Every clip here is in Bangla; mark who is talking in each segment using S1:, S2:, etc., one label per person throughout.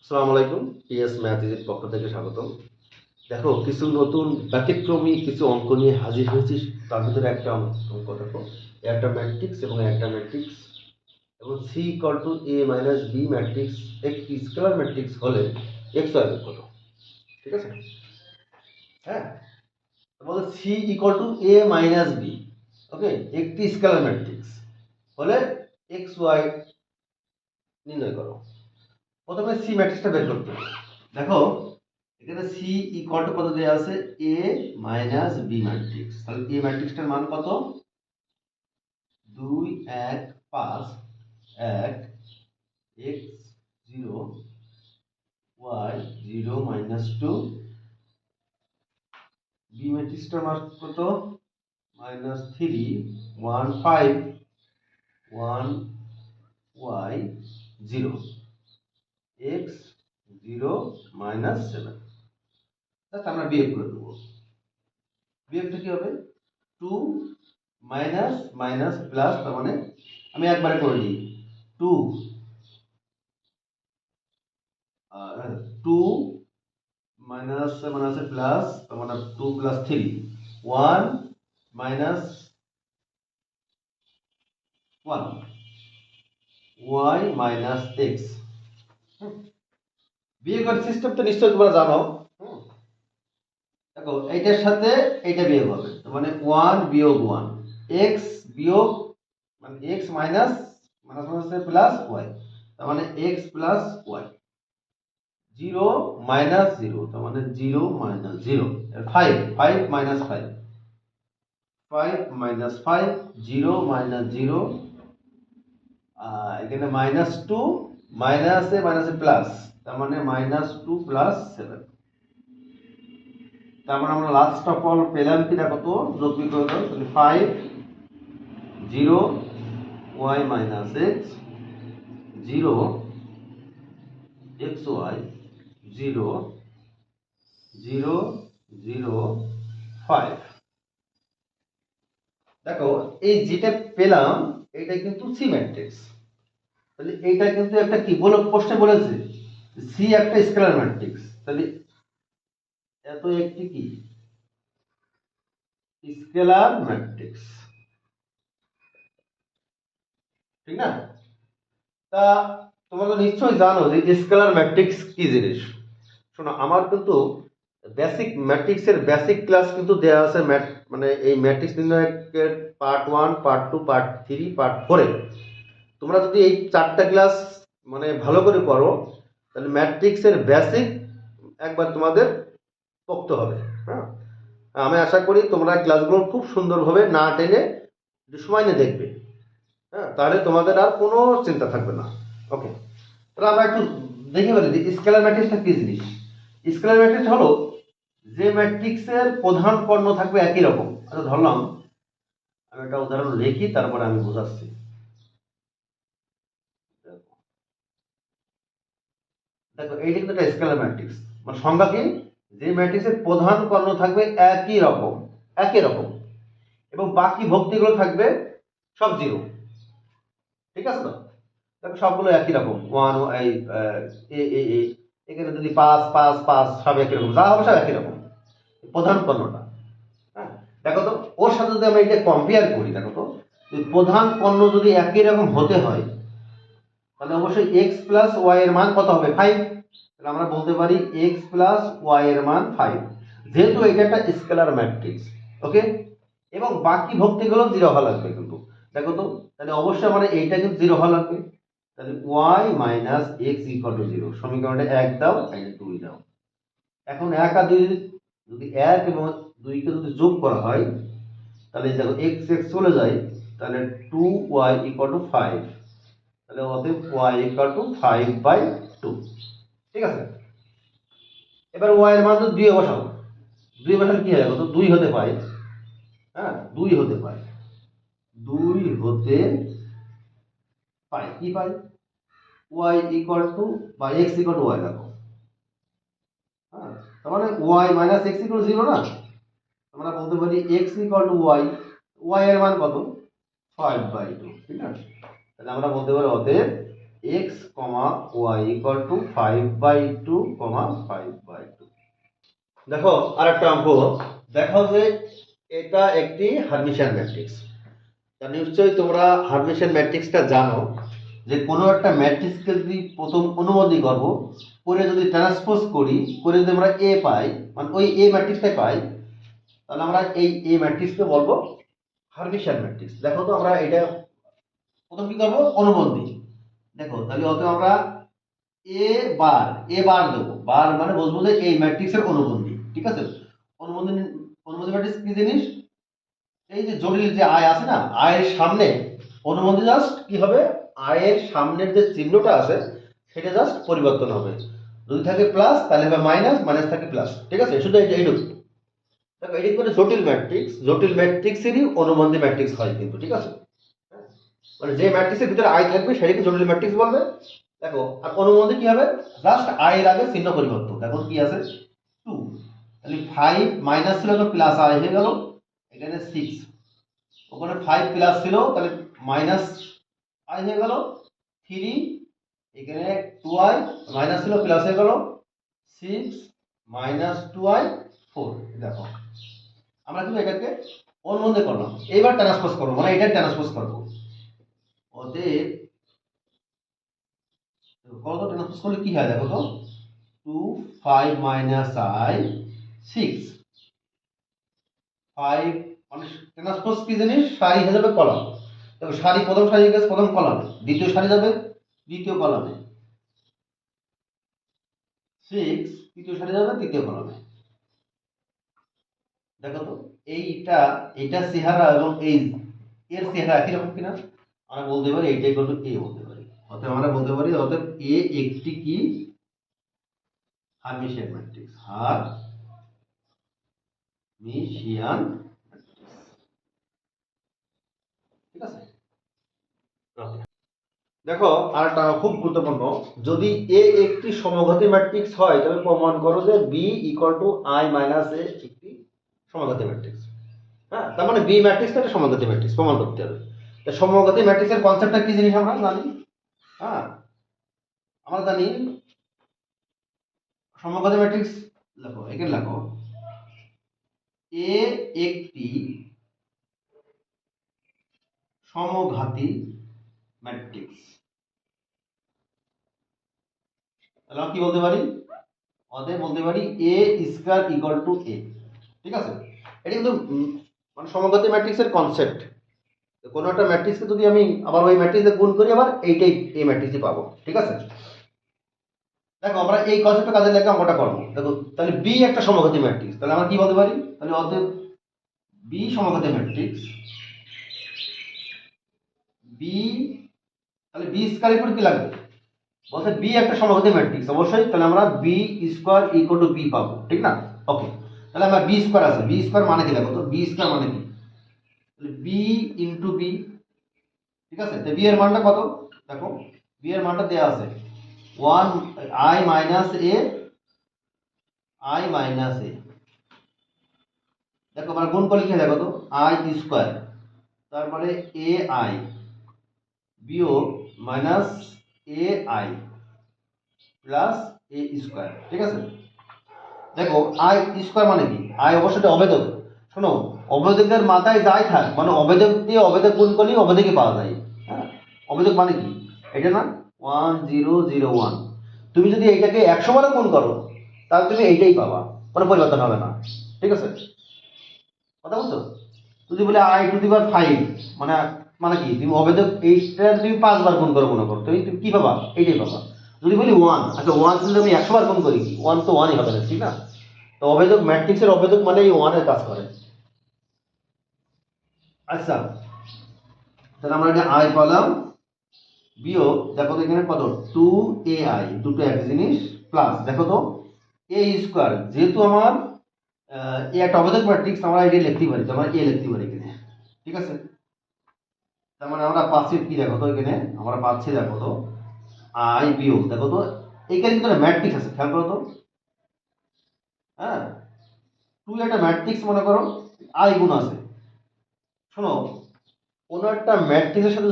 S1: আসসালামু আলাইকুম। পিএস ম্যাথ ইজির পক্ষ থেকে স্বাগতম। দেখো, কিছু নতুন ব্যতিক্রমী কিছু অঙ্ক নিয়ে হাজির হয়েছি। তার ভিতরে একটা অঙ্ক দেখো, একটা ম্যাট্রিক্স এবং একটা ম্যাট্রিক্স এবং C equal to A minus B matrix একটি স্কেলার ম্যাট্রিক্স হলে এক্স ওয়াই কত। ঠিক আছে? হ্যাঁ, বলতে C equal to A minus B, okay, একটি স্কেলার ম্যাট্রিক্স হলে এক্স ওয়াই নির্ণয় করো। প্রথমে সি ম্যাট্রিক্সটা বের করতে হবে। দেখো, এখানে সি ইকুয়াল টু কত দেওয়া আছে, এ মাইনাস বি ম্যাট্রিক্স। তাহলে এ ম্যাট্রিক্সটার মান কত, 2 1 5 1 x 0 y 0 মাইনাস 2। বি ম্যাট্রিক্সটার মান কত, মাইনাস 3 1 5 1 y 0 x 0 মাইনাস 7। আমরা বিয়োগ করে দেবো। বিয়োগটা কি হবে, 2 মাইনাস মাইনাস প্লাস, তার মানে আমি একবারে করে দিই, 2 2 মাইনাস মানে প্লাস, তার মানে 2 plus 3 1 minus 1 y minus x। বিয়োগের সিস্টেম তো নিশ্চয়ই তোমরা জানো। দেখো, এইটার সাথে এইটা বিয়োগ হবে, তার মানে 1 বিয়োগ 1 x বিয়োগ মানে x minus minus plus y, তার মানে x প্লাস y। 0 মাইনাস 0, তার মানে 0 মাইনাস 0। 5 5 minus 5 5 minus 5 0 minus 0। এখানে মাইনাস 2 মাইনাসে মাইনাসে প্লাস, তার মানে মাইনাস 2 প্লাস 7। তার মানে আমরা লাস্ট অফ অল পেলাম কি, দেখো তো, যোগ বিয়োগ করে দাও, তাহলে 5 0 y মাইনাস x 0 xy 0 0 0 5। দেখো, এই যেটা পেলাম এটা কিন্তু সি ম্যাট্রিক্স। তাহলে এইটা কিন্তু একটা কি বলে প্রশ্নে বলেছে, সি একটা স্কেলার ম্যাট্রিক্স। তাহলে এত একটি কি স্কেলার ম্যাট্রিক্স, ঠিক না? তা তোমরা তো নিশ্চয়ই জানো যে স্কেলার ম্যাট্রিক্স কি জিনিস। শোনো, আমার কিন্তু বেসিক ম্যাট্রিক্সের বেসিক ক্লাস কিন্তু দেওয়া আছে, মানে এই ম্যাট্রিক্স নির্ণয়ের পার্ট 1 পার্ট 2 পার্ট 3 পার্ট 4। তোমরা যদি এই 4টা ক্লাস মানে ভালো করে করো, তাহলে ম্যাট্রিক্সের বেসিক একবার তোমাদের পড়তে হবে। হ্যাঁ, আমি আশা করি তোমরা ক্লাসগুলো খুব সুন্দরভাবে না টেনে একটু সময় নিয়ে দেখবে। হ্যাঁ, তাহলে তোমাদের আর কোনো চিন্তা থাকবে না। ওকে, তাহলে আমরা একটু দেখে ফেলি যে স্কেলার ম্যাট্রিক্সটা কি জিনিস। স্কেলার ম্যাট্রিক্স হলো যে ম্যাট্রিক্সের প্রধান কর্ণ থাকবে একই রকম। আচ্ছা, ধরলাম আমি একটা উদাহরণ লিখি, তারপরে আমি বোঝাচ্ছি। দেখো, এইটা কিন্তু একটা স্কেলার ম্যাট্রিক্স, মানে সংজ্ঞা কি, যে ম্যাট্রিক্সের প্রধান কর্ণ থাকবে একই রকম, একই রকম, এবং বাকি ভক্তিগুলো থাকবে সব জিরো। ঠিক আছে তো? দেখো, সবগুলো একই রকম, ওয়ান এই এ এ এ এখানে যদি 5 5 5 সব একই রকম, যা হবে সব একই রকম, প্রধান কর্ণটা। হ্যাঁ, দেখো তো, ওর সাথে যদি আমরা এটা কম্পেয়ার করি, দেখো তো, প্রধান কর্ণ যদি একই রকম হতে হয়, তাহলে অবশ্যই এক্স প্লাস ওয়াই এর মান কত হবে, 5। তাহলে আমরা বলতে পারি এক্স প্লাস ওয়াই এর মান 5, যেহেতু এটা একটা স্কেলার ম্যাট্রিক্স। ওকে, এবং বাকি ভক্তিগুলো জিরো হওয়া লাগবে কিন্তু। দেখো তো, তাহলে অবশ্যই মানে এইটা কিন্তু জিরো হওয়া লাগবে। তাহলে y minus x equal to zero, সমীকরণটা 1 দাও, এটা 2 দাও। এখন 1 আর 2 যদি 1 এবং 2 কে যদি যোগ করা হয়, তাহলে দেখো এক্স এক্স চলে যায়, তাহলে 2y ইকুয়াল টু 5। তাহলে অতএব y ইকুয়াল টু 5/2। ঠিক আছে? এবার y এর মান যদি 2 বসাও, 2 বসালে কি হবে, কত 2 হতে পারে। হ্যাঁ, 2 হতে পারে, 2 হতে পাই, কি পাই, y ইকুয়াল টু বা x ইকুয়াল টু y রাখো। হ্যাঁ, তার মানে y minus x equal to 0 না। আমরা বলতে পারি x equal to y, y এর মান কত, 5/2। ঠিক আছে? তাহলে আমরা বলতে পারি অতএব x comma y equal to 5/2 comma 5/2। দেখো আর একটা অঙ্ক দেখো যে এটা একটি হার্মিশিয়ান ম্যাট্রিক্স। তা নিশ্চয়ই তোমরা হার্মিশিয়ান ম্যাট্রিক্সটা জানো যে কোনো একটা ম্যাট্রিক্সকে যদি প্রথম অনুমতি করব করে যদি ট্রান্সপোজ করি করে যদি আমরা এ পাই মানে ওই এ ম্যাট্রিক্সটাই পাই তাহলে আমরা এই এ ম্যাট্রিক্সকে বলবো হার্মিশিয়ান ম্যাট্রিক্স। দেখো তো আমরা এটা প্রথম কি করবো অনুবন্ধী। দেখো তাহলে অত আমরা এ বার দেবো বার মানে বুঝবো যে এই ম্যাট্রিক্সের অনুবন্ধী। ঠিক আছে, অনুবন্ধী অনুবন্ধী ম্যাট্রিক্স কি জিনিস? এই যে জটিল যে আয় আছে না আয়ের সামনে অনুবন্ধী জাস্ট কি হবে আয়ের সামনের যে চিহ্নটা আছে সেটা জাস্ট পরিবর্তন হবে। যদি থাকে প্লাস তাহলে হবে মাইনাস, মাইনাস থাকে প্লাস। ঠিক আছে, শুধু এইটুকু। দেখো এটি মানে জটিল ম্যাট্রিক্সেরই অনুবন্ধী ম্যাট্রিক্স হয় কিন্তু। ঠিক আছে, মানে যে ম্যাট্রিক্সের ভিতরে আই থাকবে সেটাকে জটিল ম্যাট্রিক্স বলবে। দেখো আর অনুবন্ধী কি হবে জাস্ট আই এর আগে চিহ্ন পরিবর্তন। দেখো কি আছে 2, তাহলে 5 মাইনাস ছিল তো প্লাস আই হয়ে গেল, এখানে 6 ওখানে 5 প্লাস ছিল তাহলে মাইনাস আই হয়ে গেল 3, এখানে 2i মাইনাস ছিল প্লাস হয়ে গেল 6 মাইনাস 2i 4। দেখো আমরা কিন্তু এটাকে অনুবন্ধী করলাম, এইবার ট্রান্সপোজ করবো মানে এটা ট্রান্সপোজ করবো। অতএব কত ট্রান্সপোজ করলে কি হয় দেখো তো 2 5 মাইনাস i 6 5 মানে ট্রান্সপোজ কি জিনিস সারি হয়ে যাবে কলাম। দেখো সারি প্রথম সারি গেছে প্রথম কলামে, দ্বিতীয় সারি যাবে দ্বিতীয় কলামে, 6 তৃতীয় সারি যাবে তৃতীয় কলামে। দেখো তো এইটা চেহারা এবং এই এর চেহারা একই রকম কিনা? আমরা বলতে পারি এইটা ইকুয়াল টু এ বলতে পারি। অতএব আমরা বলতে পারি অতএব এ একটি কি হার্মিশিয়ান ম্যাট্রিক্স। Hermitian matrix. ঠিক আছে, দেখো আরেকটা খুব গুরুত্বপূর্ণ, যদি এ একটি সমঘাতী ম্যাট্রিক্স হয় তবে প্রমাণ করো যে B equal to I minus A একটি সমঘাতী ম্যাট্রিক্স। হ্যাঁ, তার মানে বি ম্যাট্রিক্সটা একটা সমঘাতী ম্যাট্রিক্স প্রমাণ করতে হবে। তো সমঘাতী ম্যাট্রিক্সের কনসেপ্টটা কি জিনিস আমরা জানি? হ্যাঁ, আমরা জানি সমঘাতী ম্যাট্রিক্স লেখো, এখানে লেখো এ একটি সমঘাতী ম্যাট্রিক্স। তাহলে আমরা কি বলতে পারি? অতএব বলতে পারি এ স্কয়ার ইকুয়াল টু এ। ঠিক আছে, এটা কিন্তু মানে সমঘাতী ম্যাট্রিক্সের কনসেপ্ট। কোনো একটা ম্যাট্রিক্সকে যদি আমি আবার ওই ম্যাট্রিক্সে গুণ করি আবার এইটাই এই ম্যাট্রিক্সই পাবো। ঠিক আছে, দেখো আমরা এই কনসেপ্টটা কাজে লাগিয়ে অঙ্কটা করবো। দেখো তাহলে বি একটা সমঘাতী ম্যাট্রিক্স, তাহলে আমরা কি বলতে পারি? তাহলে অতএব বি সমঘাতী ম্যাট্রিক্স বি, তাহলে বি স্কয়ার ইকুয়াল কি লাগবে? বলতে বি একটা সমঘাতী ম্যাট্রিক্স অবশ্যই, তাহলে আমরা b square equal to b পাবো। ঠিক না? ওকে, তাহলে আমরা বি স্কয়ার আছে, বি স্কয়ার মানে কি দেখো তো, বি স্কয়ার মানে কি? তাহলে বি ইনটু বি। ঠিক আছে, তো বি এর মানটা কত? দেখো বি এর মানটা দেয়া আছে 1 i minus A I minus A. দেখো আমরা গুণ করলে কি হয় দেখো তো আই স্কয়ার তারপরে এ আই বিয়োগ minus A I plus A square. ঠিক আছে, দেখো আই স্কয়ার মানে কি? আই অবশ্যই অবেদক। শোনো, অবেদকের মাথায় যাই থাক মানে অবেদক দিয়ে অবেদক গুণ করলেই অবেদকই পাওয়া যায়। হ্যাঁ, অবেদক মানে কি? এটা না 1001, তুমি যদি এইটাকে 100 বারে গুণ করো তাহলে তুমি এইটাই পাবা, কোনো পরিবর্তন হবে না। ঠিক আছে, কথা বলছো? যদি বলে আই টু দি পাওয়ার 5 মানে মানে কি তুমি অবেদক এইটা তুমি 5 বার গুণ করো মনে করো তুমি তুমি কি পাবা? এইটাই পাবা। যদি বলি 1, আচ্ছা 1 যদি আমি 100 বার গুণ করি 1 তো 1ই হবে না। ঠিক না? তো অবেদক ম্যাট্রিক্সের অবেদক মানে এই 1 এর কাজ করে। আচ্ছা, তাহলে আমরা এটা আই পেলাম বিয়োগ দেখো তো এখানে কত 2ai, দুটো এক জিনিস প্লাস দেখো তো এ স্কয়ার, যেহেতু আমার এ একটা অবেদক ম্যাট্রিক্স আমরা এটা লিখতে পারি, তো আমরা এ লিখতে পারি এখানে। ঠিক আছে, তার মানে আমরা পাচ্ছি কি দেখো তো এখানে আমরা পাচ্ছি দেখো তো আই বিয়োগ দেখো তো এইখানে কিন্তু ম্যাট্রিক্স আছে, খেয়াল করো তো। হ্যাঁ, 2 একটা ম্যাট্রিক্স মনে করো, আই গুণ আছে। শোনো, কোনো একটা ম্যাট্রিক্সের সাথে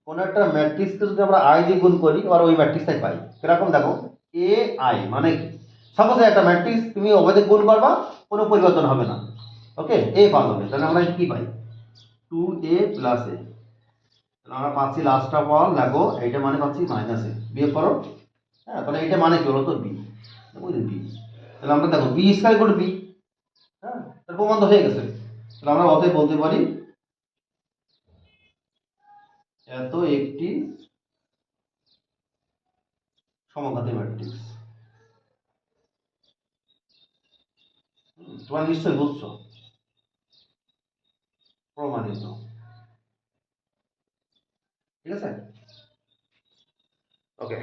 S1: কোন একটা ম্যাট্রিক্সকে যদি আমরা আই দিয়ে গুণ করি আর ওই ম্যাট্রিক্সটাই পাই। কিরকম দেখো, এ আই মানে কি, সাপোজ একটা ম্যাট্রিক্স তুমি ওভাবে গুণ করবা, কোনো পরিবর্তন হবে না, ওকে, এ পাস হবে, তাহলে আমরা কি পাই, 2a প্লাস এ। তাহলে আমরা পাচ্ছি লাস্ট অফ অল, দেখো এইটা মানে পাচ্ছি মাইনাস এ, বিয়োগ করো। হ্যাঁ, তাহলে এইটা মানে কি হলো তো বি, বুঝলি বি। তাহলে আমরা দেখো b square equal to b. হ্যাঁ, তার প্রমাণ তো হয়ে গেছে। তাহলে আমরা অতএব বলতে পারি এত একটি সমঘাতী ম্যাট্রিক্স। তোমরা নিশ্চয়ই বুঝছো, প্রমাণিত। ঠিক আছে, ওকে।